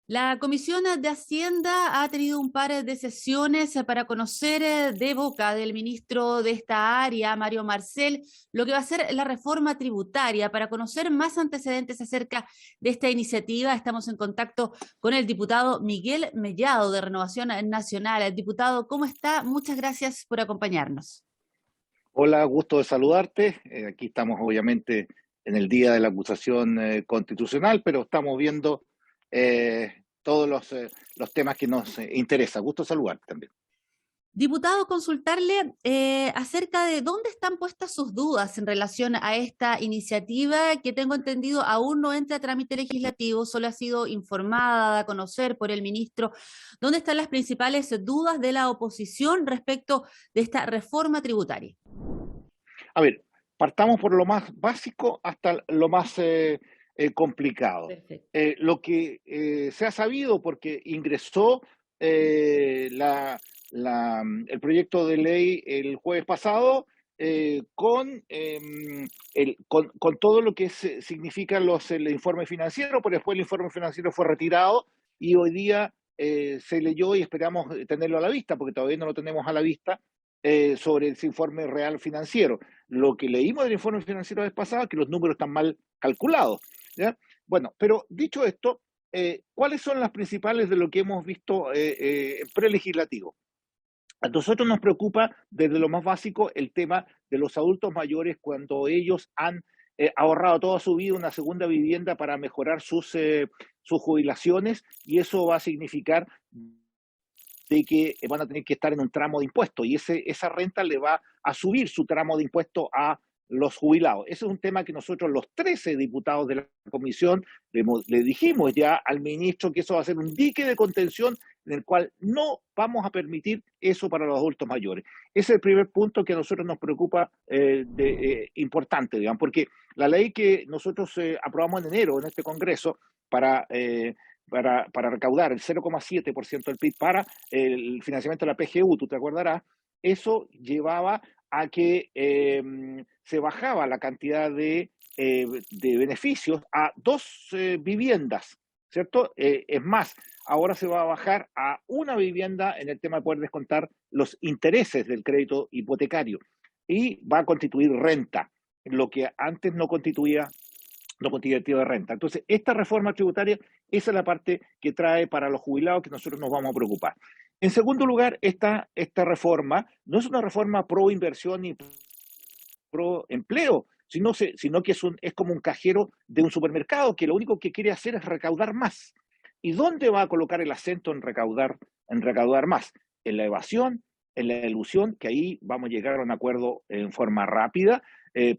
La Comisión de Hacienda ha tenido un par de sesiones para conocer de boca del ministro de esta área, Mario Marcel, lo que va a ser la reforma tributaria. Para conocer más antecedentes acerca de esta iniciativa, estamos en contacto con el diputado Miguel Mellado de Renovación Nacional. El diputado, ¿cómo está? Muchas gracias por acompañarnos. Hola, gusto de saludarte. Aquí estamos obviamente en el día de la acusación constitucional, pero estamos viendo todos los temas que nos interesan. Gusto saludarte también. Diputado, consultarle acerca de dónde están puestas sus dudas en relación a esta iniciativa que tengo entendido aún no entra a trámite legislativo, solo ha sido informada, dada a conocer por el ministro. ¿Dónde están las principales dudas de la oposición respecto de esta reforma tributaria? A ver, partamos por lo más básico hasta lo más complicado. Perfecto. Lo que se ha sabido, porque ingresó el proyecto de ley el jueves pasado, con todo lo que significan el informe financiero, pero después el informe financiero fue retirado y hoy día se leyó y esperamos tenerlo a la vista, porque todavía no lo tenemos a la vista, sobre ese informe real financiero. Lo que leímos del informe financiero la vez pasada es que los números están mal calculados, ¿ya? Bueno, pero dicho esto, ¿cuáles son las principales de lo que hemos visto prelegislativo? A nosotros nos preocupa desde lo más básico el tema de los adultos mayores cuando ellos han ahorrado toda su vida una segunda vivienda para mejorar sus jubilaciones, y eso va a significar de que van a tener que estar en un tramo de impuesto y esa renta le va a subir su tramo de impuesto a los jubilados. Ese es un tema que nosotros, los 13 diputados de la comisión, le dijimos ya al ministro que eso va a ser un dique de contención en el cual no vamos a permitir eso para los adultos mayores. Ese es el primer punto que a nosotros nos preocupa importante, digamos, porque la ley que nosotros aprobamos en enero en este Congreso para recaudar el 0,7% del PIB para el financiamiento de la PGU, tú te acordarás, eso llevaba a que se bajaba la cantidad de beneficios a dos viviendas, ¿cierto? Es más, ahora se va a bajar a una vivienda en el tema de poder descontar los intereses del crédito hipotecario y va a constituir renta, lo que antes no constituía tipo de renta. Entonces, esta reforma tributaria, esa es la parte que trae para los jubilados que nosotros nos vamos a preocupar. En segundo lugar, esta reforma no es una reforma pro inversión ni pro empleo, sino que es como un cajero de un supermercado que lo único que quiere hacer es recaudar más. ¿Y dónde va a colocar el acento en recaudar más? En la evasión, en la elusión, que ahí vamos a llegar a un acuerdo en forma rápida,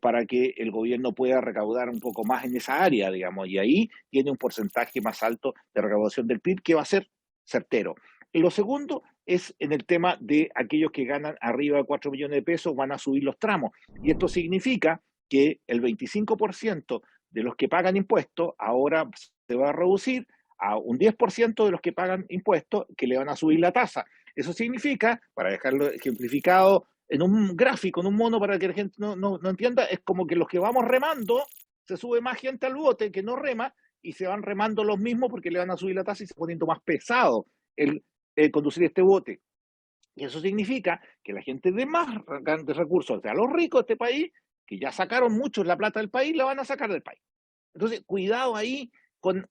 para que el gobierno pueda recaudar un poco más en esa área, digamos, y ahí tiene un porcentaje más alto de recaudación del PIB que va a ser certero. Y lo segundo es en el tema de aquellos que ganan arriba de 4 millones de pesos, van a subir los tramos. Y esto significa que el 25% de los que pagan impuestos ahora se va a reducir a un 10% de los que pagan impuestos que le van a subir la tasa. Eso significa, para dejarlo ejemplificado en un gráfico, en un mono, para que la gente no entienda, es como que los que vamos remando, se sube más gente al bote que no rema, y se van remando los mismos porque le van a subir la tasa y se va poniendo más pesado el conducir este bote. Y eso significa que la gente de más grandes recursos, o sea, los ricos de este país, que ya sacaron mucho la plata del país, la van a sacar del país. Entonces, cuidado ahí con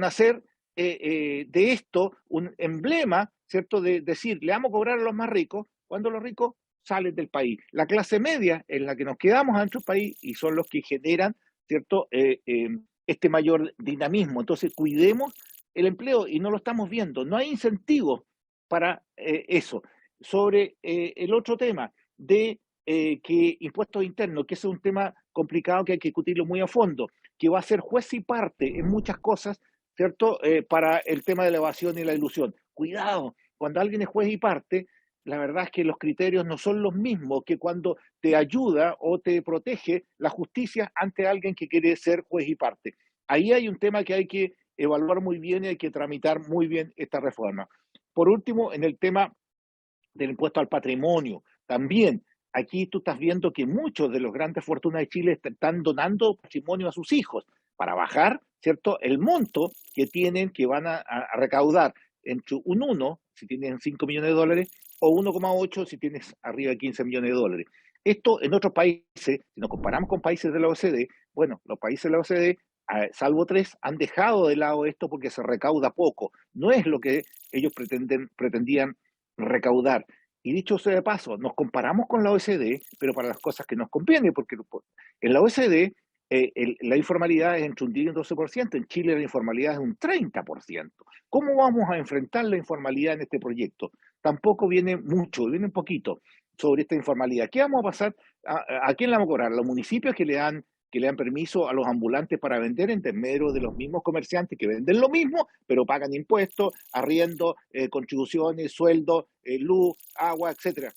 hacer de esto un emblema, ¿cierto? De decir, le vamos a cobrar a los más ricos cuando los ricos salen del país. La clase media en la que nos quedamos en nuestro país y son los que generan, ¿cierto? Este mayor dinamismo. Entonces, cuidemos el empleo y no lo estamos viendo. No hay incentivos para eso. Sobre el otro tema de que impuestos internos, que ese es un tema complicado que hay que discutirlo muy a fondo, que va a ser juez y parte en muchas cosas, ¿cierto? Para el tema de la evasión y la ilusión. Cuidado, cuando alguien es juez y parte, la verdad es que los criterios no son los mismos que cuando te ayuda o te protege la justicia ante alguien que quiere ser juez y parte. Ahí hay un tema que hay que evaluar muy bien y hay que tramitar muy bien esta reforma. Por último, en el tema del impuesto al patrimonio, también aquí tú estás viendo que muchos de los grandes fortunas de Chile están donando patrimonio a sus hijos para bajar ¿cierto? El monto que tienen, que van a recaudar entre un 1, si tienen 5 millones de dólares, o 1,8 si tienes arriba de 15 millones de dólares. Esto en otros países, si nos comparamos con países de la OCDE, bueno, los países de la OCDE, salvo 3, han dejado de lado esto porque se recauda poco. No es lo que ellos pretendían recaudar. Y dicho sea de paso, nos comparamos con la OECD, pero para las cosas que nos conviene, porque en la OECD la informalidad es entre un 10 y un 12%, en Chile la informalidad es un 30%. ¿Cómo vamos a enfrentar la informalidad en este proyecto? Tampoco viene mucho, viene un poquito sobre esta informalidad. ¿Qué vamos a pasar? ¿A quién le vamos a cobrar? ¿Los municipios que le dan permiso a los ambulantes para vender en medio de los mismos comerciantes que venden lo mismo, pero pagan impuestos, arriendo, contribuciones, sueldos, luz, agua, etcétera?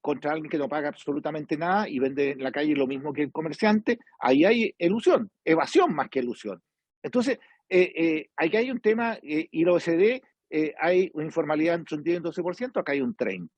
Contra alguien que no paga absolutamente nada y vende en la calle lo mismo que el comerciante? Ahí hay elusión, evasión más que elusión. Entonces, aquí hay un tema, y la OECD hay una informalidad entre un 10 y un 12%, acá hay un 30%.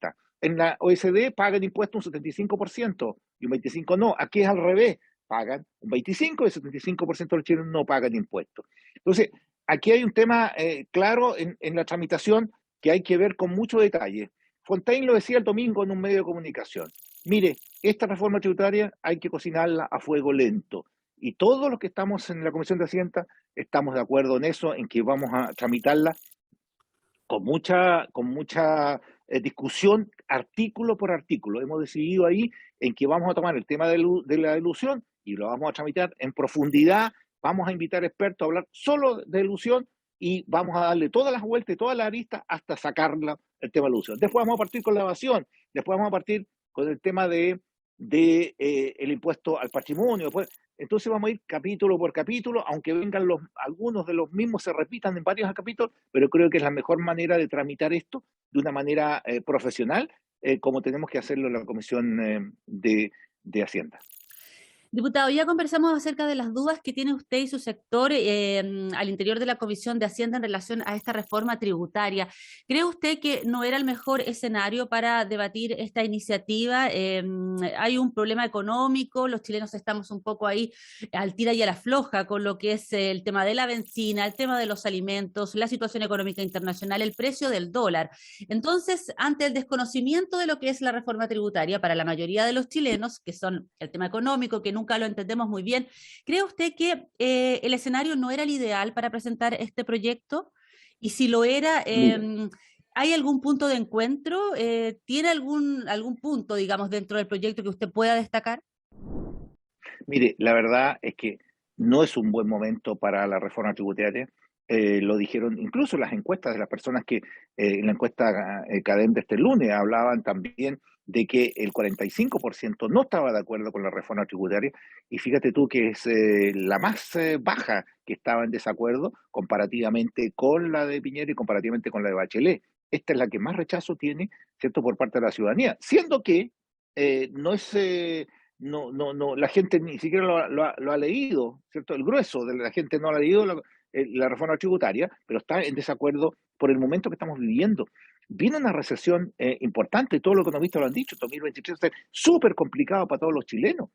En la OECD pagan impuestos un 75% y un 25% no. Aquí es al revés, pagan un 25% y el 75% de los chilenos no pagan impuestos. Entonces, aquí hay un tema claro en la tramitación que hay que ver con mucho detalle. Fontaine lo decía el domingo en un medio de comunicación. Mire, esta reforma tributaria hay que cocinarla a fuego lento. Y todos los que estamos en la Comisión de Hacienda estamos de acuerdo en eso, en que vamos a tramitarla con mucha discusión, artículo por artículo. Hemos decidido ahí en que vamos a tomar el tema de la ilusión y lo vamos a tramitar en profundidad. Vamos a invitar expertos a hablar solo de ilusión y vamos a darle todas las vueltas y todas las aristas hasta sacarla el tema de ilusión. Después vamos a partir con la evasión, después vamos a partir con el tema de el impuesto al patrimonio. Después, entonces vamos a ir capítulo por capítulo, aunque vengan algunos de los mismos, se repitan en varios capítulos, pero creo que es la mejor manera de tramitar esto de una manera profesional, como tenemos que hacerlo en la Comisión de Hacienda. Diputado, ya conversamos acerca de las dudas que tiene usted y su sector al interior de la Comisión de Hacienda en relación a esta reforma tributaria. ¿Cree usted que no era el mejor escenario para debatir esta iniciativa? Hay un problema económico, los chilenos estamos un poco ahí al tira y a la floja con lo que es el tema de la benzina, el tema de los alimentos, la situación económica internacional, el precio del dólar. Entonces, ante el desconocimiento de lo que es la reforma tributaria para la mayoría de los chilenos, que son el tema económico, que nunca lo entendemos muy bien, ¿cree usted que el escenario no era el ideal para presentar este proyecto? Y si lo era, Mire, ¿hay algún punto de encuentro? ¿Tiene algún punto, digamos, dentro del proyecto que usted pueda destacar? Mire, la verdad es que no es un buen momento para la reforma tributaria. Lo dijeron incluso las encuestas de las personas que en la encuesta Cadem de este lunes hablaban también de que el 45% no estaba de acuerdo con la reforma tributaria, y fíjate tú que es la más baja que estaba en desacuerdo comparativamente con la de Piñera y comparativamente con la de Bachelet. Esta es la que más rechazo tiene, ¿cierto?, por parte de la ciudadanía, siendo que no es no, la gente ni siquiera lo ha leído, ¿cierto? El grueso de la gente no ha leído la reforma tributaria, pero está en desacuerdo por el momento que estamos viviendo. Viene una recesión importante, todos los economistas lo han dicho, 2023 va a ser súper complicado para todos los chilenos.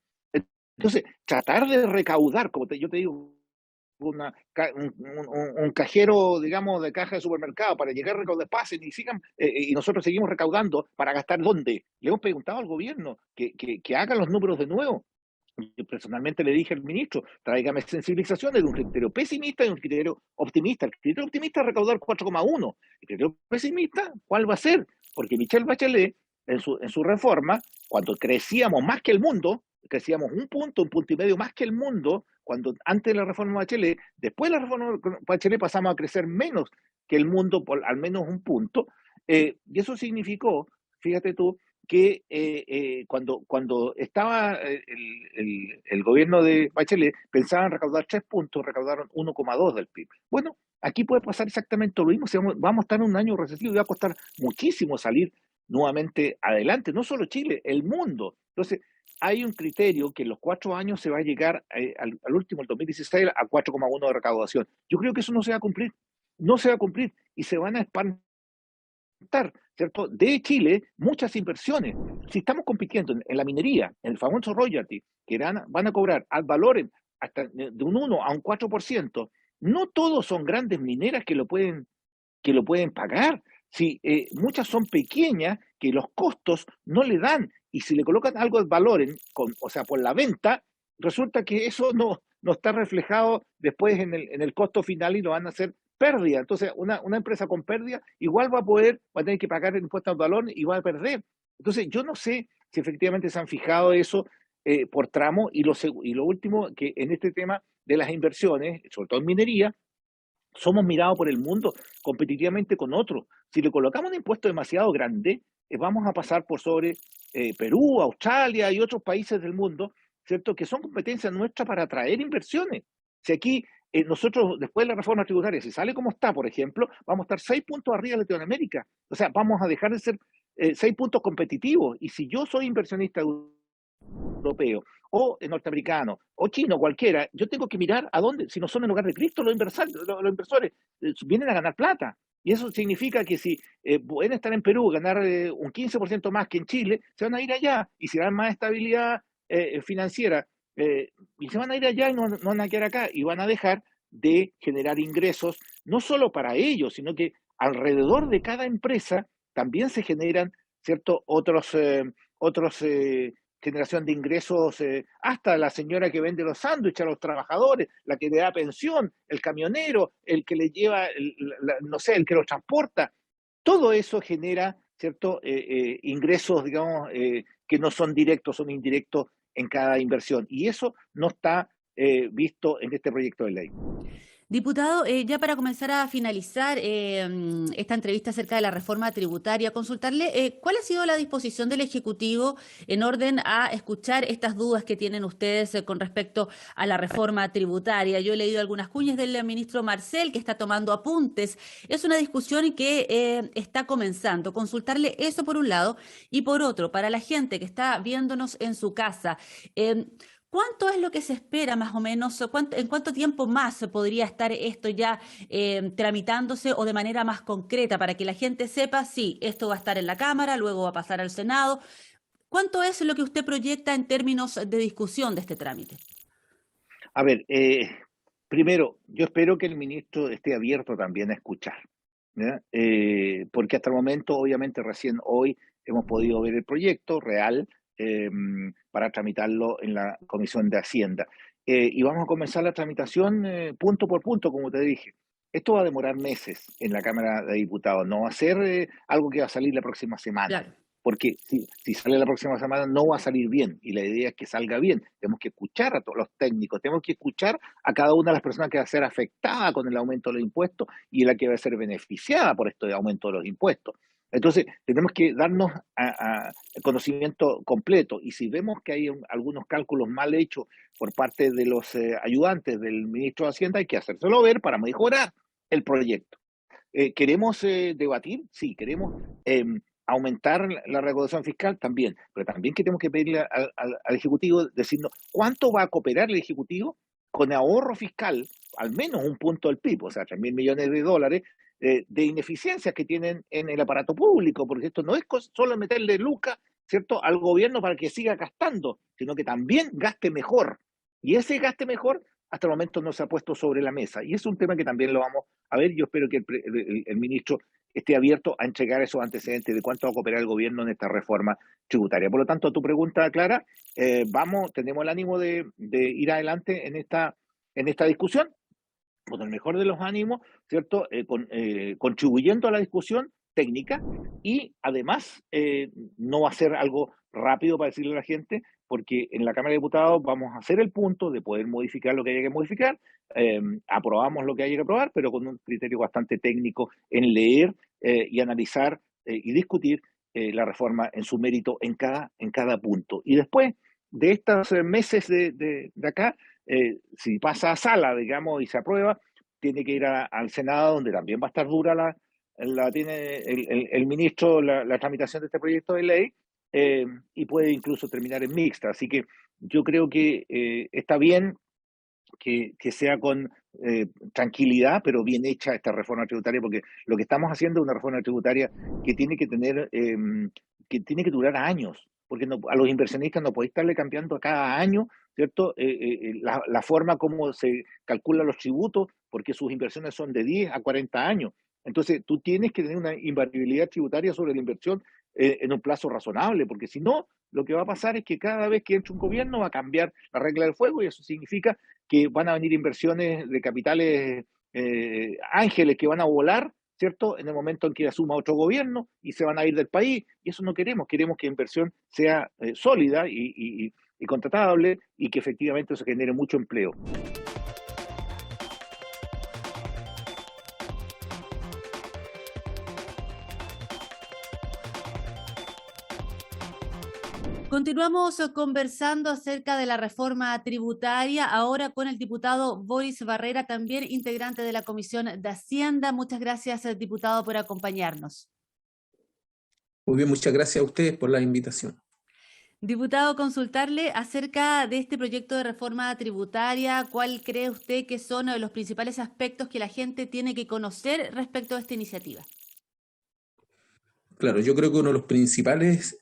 Entonces, tratar de recaudar, como yo te digo, un cajero, digamos, de caja de supermercado para llegar a recaudar, pasen y sigan, y nosotros seguimos recaudando para gastar ¿dónde? Le hemos preguntado al gobierno que haga los números de nuevo. Yo personalmente le dije al ministro, tráigame sensibilizaciones de un criterio pesimista y un criterio optimista. El criterio optimista es recaudar 4,1. El criterio pesimista, ¿cuál va a ser? Porque Michelle Bachelet, en su reforma, cuando crecíamos más que el mundo, crecíamos un punto y medio más que el mundo, cuando antes de la reforma Bachelet, después de la reforma Bachelet pasamos a crecer menos que el mundo por al menos un punto, y eso significó, fíjate tú, que cuando estaba el gobierno de Bachelet, pensaban recaudar 3 puntos, recaudaron 1,2 del PIB. Bueno, aquí puede pasar exactamente lo mismo, si vamos a estar en un año recesivo y va a costar muchísimo salir nuevamente adelante, no solo Chile, el mundo. Entonces, hay un criterio que en los 4 años se va a llegar al último, el 2016, a 4,1 de recaudación. Yo creo que eso no se va a cumplir, no se va a cumplir y se van a espantar, ¿cierto?, de Chile muchas inversiones. Si estamos compitiendo en la minería, en el famoso royalty, que van a cobrar ad valorem hasta de un 1 a un 4%. No todos son grandes mineras que lo pueden pagar. Si muchas son pequeñas, que los costos no le dan, y si le colocan algo de valor, o sea, por la venta, resulta que eso no está reflejado después en el costo final y lo van a hacer pérdida. Entonces, una empresa con pérdida igual va a tener que pagar el impuesto al valor y va a perder. Entonces, yo no sé si efectivamente se han fijado eso por tramo, y lo último, que en este tema de las inversiones, sobre todo en minería, somos mirados por el mundo competitivamente con otros. Si le colocamos un impuesto demasiado grande, vamos a pasar por sobre Perú, Australia y otros países del mundo, ¿cierto? Que son competencia nuestra para atraer inversiones. Si aquí nosotros, después de la reforma tributaria, si sale como está, por ejemplo, vamos a estar 6 puntos arriba de Latinoamérica. O sea, vamos a dejar de ser 6 puntos competitivos. Y si yo soy inversionista europeo o norteamericano o chino, cualquiera, yo tengo que mirar a dónde, si no son en lugar de Cristo los inversores, vienen a ganar plata. Y eso significa que si pueden estar en Perú, ganar un 15% más que en Chile, se van a ir allá y si dan más estabilidad financiera, y se van a ir allá y no van a quedar acá y van a dejar de generar ingresos, no solo para ellos, sino que alrededor de cada empresa también se generan, ¿cierto? Otros generación de ingresos, hasta la señora que vende los sándwiches a los trabajadores, la que le da pensión, el camionero, el que le lleva, no sé, el que los transporta. Todo eso genera, ¿cierto? Ingresos, digamos, que no son directos, son indirectos en cada inversión. Y eso no está visto en este proyecto de ley. Diputado, ya para comenzar a finalizar esta entrevista acerca de la reforma tributaria, consultarle cuál ha sido la disposición del Ejecutivo en orden a escuchar estas dudas que tienen ustedes con respecto a la reforma tributaria. Yo he leído algunas cuñas del ministro Marcel que está tomando apuntes. Es una discusión que está comenzando. Consultarle eso por un lado y por otro, para la gente que está viéndonos en su casa. ¿Cuánto es lo que se espera más o menos? ¿En cuánto tiempo más podría estar esto ya tramitándose o de manera más concreta para que la gente sepa, sí, esto va a estar en la Cámara, luego va a pasar al Senado? ¿Cuánto es lo que usted proyecta en términos de discusión de este trámite? A ver, primero, yo espero que el ministro esté abierto también a escuchar, ¿ya? Porque hasta el momento, obviamente, recién hoy hemos podido ver el proyecto real eh, para tramitarlo en la Comisión de Hacienda. Y vamos a comenzar la tramitación punto por punto, como te dije. Esto va a demorar meses en la Cámara de Diputados, no va a ser algo que va a salir la próxima semana, Claro. porque si sale la próxima semana no va a salir bien, y la idea es que salga bien. Tenemos que escuchar a todos los técnicos, tenemos que escuchar a cada una de las personas que va a ser afectada con el aumento de los impuestos y la que va a ser beneficiada por este aumento de los impuestos. Entonces, tenemos que darnos a conocimiento completo, y si vemos que hay algunos cálculos mal hechos por parte de los ayudantes del ministro de Hacienda, hay que hacérselo ver para mejorar el proyecto. ¿Queremos debatir? Sí. ¿Queremos aumentar la recaudación fiscal? También. Pero también que tenemos que pedirle al Ejecutivo, decirnos cuánto va a cooperar el Ejecutivo con ahorro fiscal, al menos un punto del PIB, o sea, 3.000 millones de dólares de ineficiencias que tienen en el aparato público, porque esto no es solo meterle lucas, ¿cierto?, al gobierno para que siga gastando, sino que también gaste mejor. Y ese gaste mejor hasta el momento no se ha puesto sobre la mesa. Y es un tema que también lo vamos a ver. Yo espero que el ministro esté abierto a entregar esos antecedentes de cuánto va a cooperar el gobierno en esta reforma tributaria. Por lo tanto, a tu pregunta, Clara, tenemos el ánimo de ir adelante en esta discusión, con el mejor de los ánimos, ¿cierto? Contribuyendo a la discusión técnica, y además no va a ser algo rápido para decirle a la gente, porque en la Cámara de Diputados vamos a hacer el punto de poder modificar lo que haya que modificar, aprobamos lo que haya que aprobar, pero con un criterio bastante técnico en leer y analizar y discutir la reforma en su mérito en cada punto. Y después de estos meses de acá, si pasa a sala, digamos, y se aprueba, tiene que ir al Senado, donde también va a estar dura tiene el ministro la tramitación de este proyecto de ley, y puede incluso terminar en mixta. Así que yo creo que está bien que sea con tranquilidad, pero bien hecha esta reforma tributaria, porque lo que estamos haciendo es una reforma tributaria que tiene que tener, que tiene que durar años, porque a los inversionistas no podéis estarle cambiando a cada año, ¿cierto? La forma como se calculan los tributos, porque sus inversiones son de 10 a 40 años. Entonces, tú tienes que tener una invariabilidad tributaria sobre la inversión en un plazo razonable, porque si no, lo que va a pasar es que cada vez que entre un gobierno va a cambiar la regla del juego y eso significa que van a venir inversiones de capitales ángeles que van a volar, ¿cierto? En el momento en que asuma otro gobierno y se van a ir del país, y eso no queremos, queremos que la inversión sea sólida y contratable y que efectivamente eso genere mucho empleo. Continuamos conversando acerca de la reforma tributaria, ahora con el diputado Boris Barrera, también integrante de la Comisión de Hacienda. Muchas gracias, diputado, por acompañarnos. Muy bien, muchas gracias a ustedes por la invitación. Diputado, consultarle acerca de este proyecto de reforma tributaria, ¿cuál cree usted que son los principales aspectos que la gente tiene que conocer respecto a esta iniciativa? Claro, yo creo que uno de los principales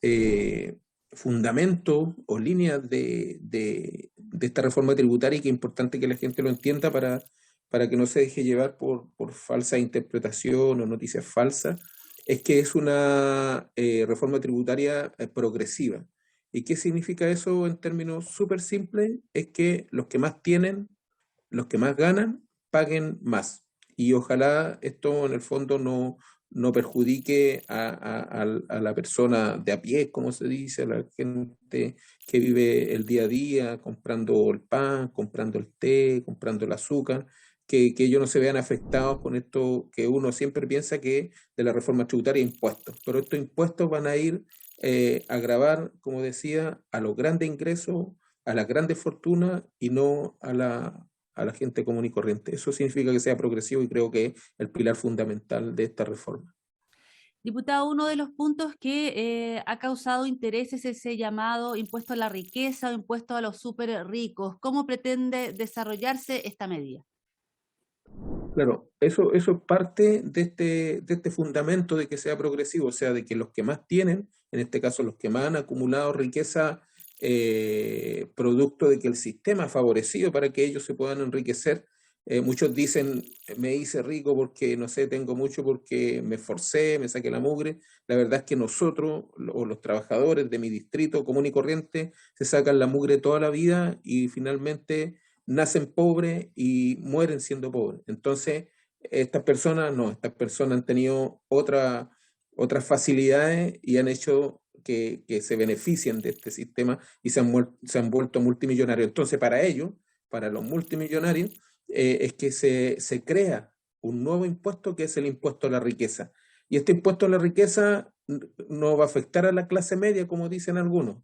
fundamentos o líneas de esta reforma tributaria, y que es importante que la gente lo entienda para que no se deje llevar por falsa interpretación o noticias falsas, es que es una reforma tributaria progresiva. ¿Y qué significa eso en términos súper simples? Es que los que más tienen, los que más ganan, paguen más. Y ojalá esto en el fondo no perjudique a la persona de a pie, como se dice, a la gente que vive el día a día, comprando el pan, comprando el té, comprando el azúcar, que ellos no se vean afectados con esto que uno siempre piensa que de la reforma tributaria impuestos. Pero estos impuestos van a ir a gravar, como decía, a los grandes ingresos, a las grandes fortunas y no a la gente común y corriente. Eso significa que sea progresivo y creo que es el pilar fundamental de esta reforma. Diputado, uno de los puntos que ha causado interés es ese llamado impuesto a la riqueza o impuesto a los súper ricos. ¿Cómo pretende desarrollarse esta medida? Claro, eso es parte de este fundamento de que sea progresivo, o sea, de que los que más tienen, en este caso los que más han acumulado riqueza, producto de que el sistema ha favorecido para que ellos se puedan enriquecer. Muchos dicen, me hice rico porque, no sé, tengo mucho porque me esforcé, me saqué la mugre. La verdad es que nosotros, o los trabajadores de mi distrito común y corriente, se sacan la mugre toda la vida y finalmente nacen pobres y mueren siendo pobres. Entonces, estas personas no, estas personas han tenido otras facilidades y han hecho que se beneficien de este sistema y se han vuelto multimillonarios. Entonces, para ellos, para los multimillonarios, es que se crea un nuevo impuesto que es el impuesto a la riqueza. Y este impuesto a la riqueza no va a afectar a la clase media, como dicen algunos,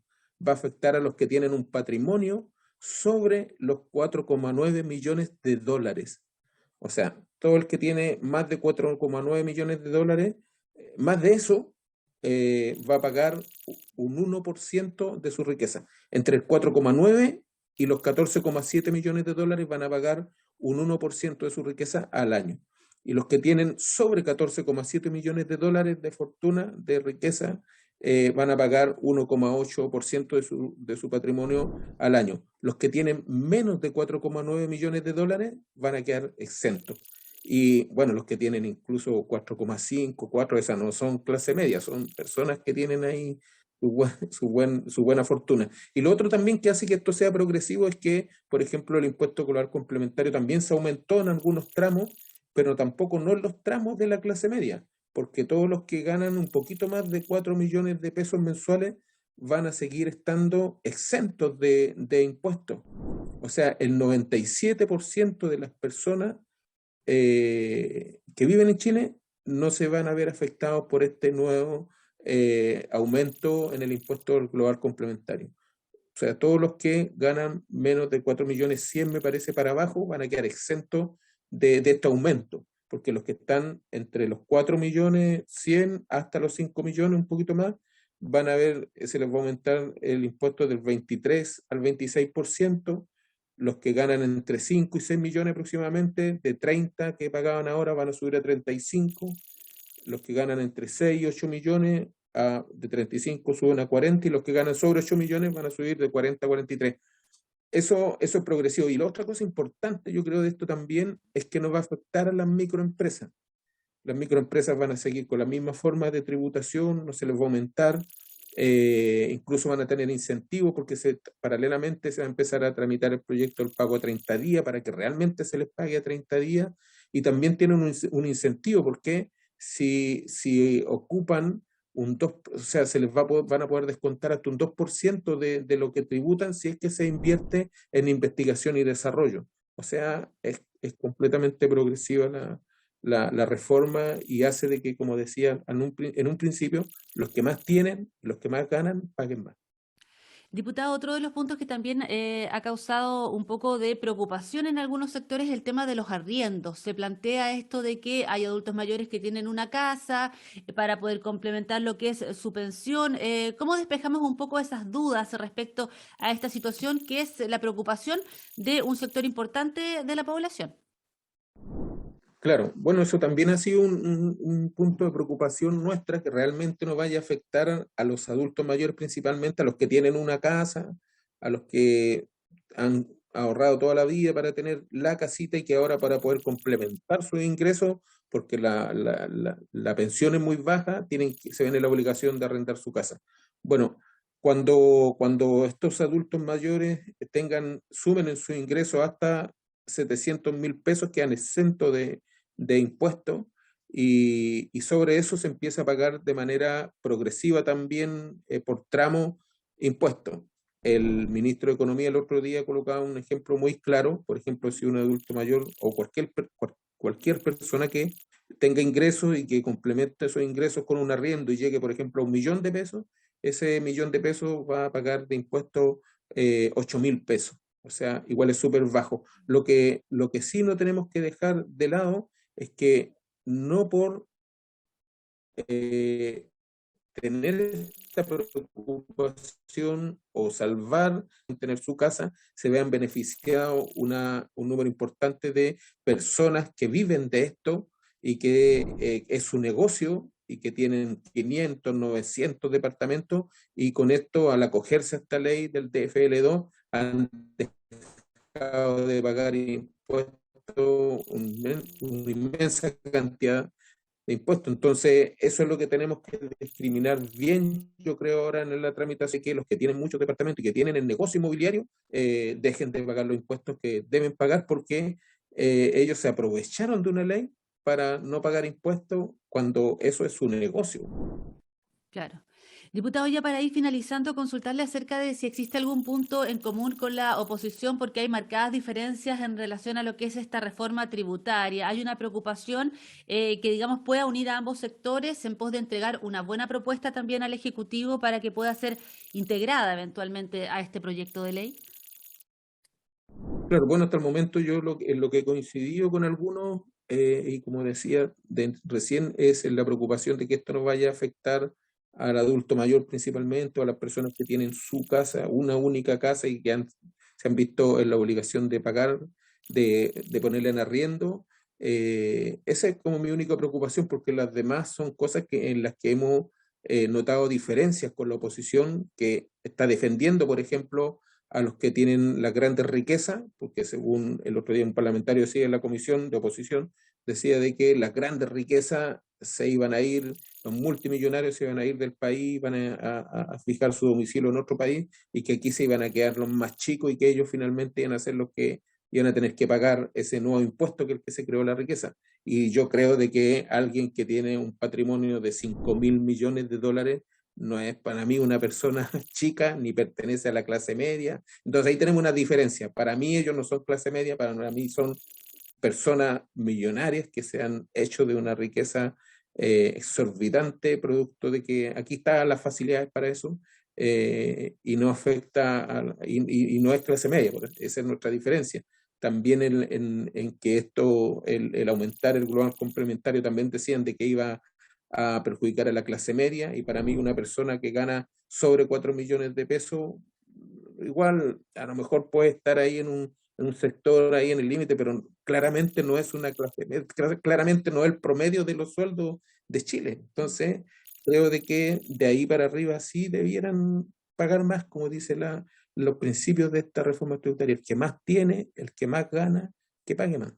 va a afectar a los que tienen un patrimonio sobre los 4,9 millones de dólares. O sea, todo el que tiene más de 4,9 millones de dólares, más de eso, va a pagar un 1% de su riqueza. Entre el 4,9 y los 14,7 millones de dólares van a pagar un 1% de su riqueza al año. Y los que tienen sobre 14,7 millones de dólares de fortuna, de riqueza, van a pagar 1,8% de su patrimonio al año. Los que tienen menos de 4,9 millones de dólares van a quedar exentos. Y bueno, los que tienen incluso 4,5, 4, esas no son clase media, son personas que tienen ahí su buena fortuna. Y lo otro también que hace que esto sea progresivo es que, por ejemplo, el impuesto escolar complementario también se aumentó en algunos tramos, pero tampoco no en los tramos de la clase media, porque todos los que ganan un poquito más de 4 millones de pesos mensuales van a seguir estando exentos de impuestos. O sea, el 97% de las personas que viven en Chile no se van a ver afectados por este nuevo aumento en el impuesto global complementario. O sea, todos los que ganan menos de 4 millones 100, me parece, para abajo, van a quedar exentos de este aumento, porque los que están entre los 4 millones 100 hasta los 5 millones, un poquito más, van a ver, se les va a aumentar el impuesto del 23 al 26%. Los que ganan entre 5 y 6 millones aproximadamente, de 30 que pagaban ahora, van a subir a 35. Los que ganan entre 6 y 8 millones, de 35 suben a 40, y los que ganan sobre 8 millones van a subir de 40 a 43. eso es progresivo. Y la otra cosa importante, yo creo, de esto también es que no va a afectar a las microempresas. Las microempresas van a seguir con la misma forma de tributación, no se les va a aumentar, incluso van a tener incentivos porque paralelamente se va a empezar a tramitar el proyecto del pago a 30 días para que realmente se les pague a 30 días, y también tienen un incentivo porque si ocupan un 2, o sea, van a poder descontar hasta un 2% de lo que tributan si es que se invierte en investigación y desarrollo. O sea, es completamente progresiva la reforma, y hace de que, como decía en un principio, los que más tienen, los que más ganan, paguen más. Diputado, otro de los puntos que también ha causado un poco de preocupación en algunos sectores es el tema de los arriendos. Se plantea esto de que hay adultos mayores que tienen una casa para poder complementar lo que es su pensión. ¿Cómo despejamos un poco esas dudas respecto a esta situación que es la preocupación de un sector importante de la población? Claro, bueno, eso también ha sido un punto de preocupación nuestra, que realmente no vaya a afectar a los adultos mayores, principalmente a los que tienen una casa, a los que han ahorrado toda la vida para tener la casita y que ahora, para poder complementar sus ingresos, porque la pensión es muy baja, se ven en la obligación de arrendar su casa. Bueno, cuando estos adultos mayores sumen en sus ingresos hasta 700.000 pesos, quedan exentos de impuestos, y sobre eso se empieza a pagar de manera progresiva también, por tramo, impuestos. El ministro de Economía el otro día colocaba un ejemplo muy claro. Por ejemplo, si un adulto mayor o cualquier persona que tenga ingresos y que complemente esos ingresos con un arriendo y llegue, por ejemplo, a 1.000.000 de pesos, ese 1.000.000 de pesos va a pagar de impuestos 8.000 pesos. O sea, igual es súper bajo. Lo que sí no tenemos que dejar de lado es que, no por eh, tener esta preocupación o salvar, tener su casa, se vean beneficiados un número importante de personas que viven de esto y que es su negocio, y que tienen 500, 900 departamentos, y con esto, al acogerse a esta ley del TFL2, han dejado de pagar impuestos, una inmensa cantidad de impuestos. Entonces, eso es lo que tenemos que discriminar bien, yo creo, ahora en la tramitación, que los que tienen muchos departamentos y que tienen el negocio inmobiliario, dejen de pagar los impuestos que deben pagar, porque ellos se aprovecharon de una ley para no pagar impuestos cuando eso es su negocio. Claro. Diputado, ya para ir finalizando, consultarle acerca de si existe algún punto en común con la oposición, porque hay marcadas diferencias en relación a lo que es esta reforma tributaria. Hay una preocupación que, digamos, pueda unir a ambos sectores en pos de entregar una buena propuesta también al Ejecutivo para que pueda ser integrada eventualmente a este proyecto de ley. Claro, bueno, hasta el momento yo en lo que he coincidido con algunos, y como decía recién, es en la preocupación de que esto no vaya a afectar al adulto mayor principalmente, o a las personas que tienen su casa, una única casa, y que se han visto en la obligación de pagar, de ponerla en arriendo. Esa es como mi única preocupación, porque las demás son cosas en las que hemos notado diferencias con la oposición, que está defendiendo, por ejemplo, a los que tienen la grandes riquezas, porque según el otro día un parlamentario decía en la comisión de oposición, decía de que las grandes riquezas se iban a ir, los multimillonarios se iban a ir del país, iban a fijar su domicilio en otro país, y que aquí se iban a quedar los más chicos, y que ellos finalmente iban a ser los que iban a tener que pagar ese nuevo impuesto que el que se creó la riqueza. Y yo creo de que alguien que tiene un patrimonio de 5.000 millones de dólares no es para mí una persona chica, ni pertenece a la clase media. Entonces ahí tenemos una diferencia. Para mí ellos no son clase media, para mí son personas millonarias que se han hecho de una riqueza exorbitante, producto de que aquí están las facilidades para eso, y no afecta, y no es clase media. Esa es nuestra diferencia. También en que el aumentar el global complementario, también decían de que iba a perjudicar a la clase media, y para mí una persona que gana sobre 4 millones de pesos, igual a lo mejor puede estar ahí en un sector ahí en el límite, pero claramente no es una clase, claramente no es el promedio de los sueldos de Chile. Entonces, creo de que de ahí para arriba sí debieran pagar más, como dice la los principios de esta reforma tributaria. El que más tiene, el que más gana, que pague más.